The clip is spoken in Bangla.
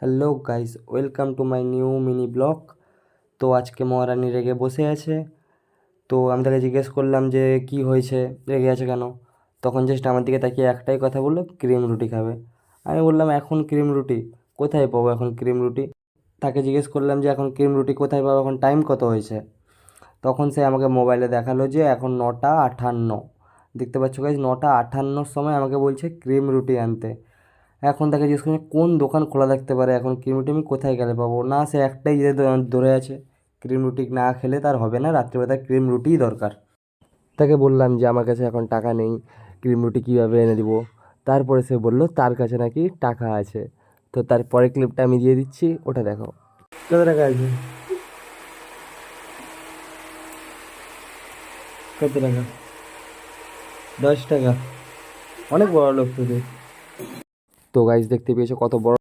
Hello guys, welcome to my new mini blog. তো আজকে মহারানী রেগে বসে আছে। তো আমি তাকে জিজ্ঞেস করলাম যে কি হয়েছে, রেগে আছে কেন? তখন জাস্ট আমার দিকে তাকিয়ে একটাই কথা বললো, ক্রিম রুটি খাবে। আমি বললাম এখন ক্রিম রুটি কোথায় পাবো? এখন ক্রিম রুটি তাকে জিজ্ঞেস করলাম যে এখন ক্রিম রুটি কোথায় পাবো, এখন টাইম কত হয়েছে? তখন সে আমাকে মোবাইলে দেখালো যে এখন 9টা 58। দেখতে পাচ্ছ গাইজ, 9টা 58 সময় আমাকে বলছে ক্রিম রুটি আনতে। এখন তাকে জিজ্ঞেস করছি কোন দোকান খোলা থাকতে পারে, এখন ক্রিম রুটি আমি কোথায় গেলে পাবো? না, সে একটাই যে ধরে আছে, ক্রিম রুটি না খেলে তার হবে না, রাত্রিবেলা তার ক্রিম রুটিই দরকার। তাকে বললাম যে আমার কাছে এখন টাকা নেই, ক্রিম রুটি কীভাবে এনে দিব। তারপরে সে বললো তার কাছে নাকি টাকা আছে। তো তার পরের ক্লিপটা আমি দিয়ে দিচ্ছি, ওটা দেখো। কত টাকা আছে? কত টাকা? 10 টাকা? অনেক বড় লোক তো তুই। তো গাইজ দেখতে পেয়েছো কত বড়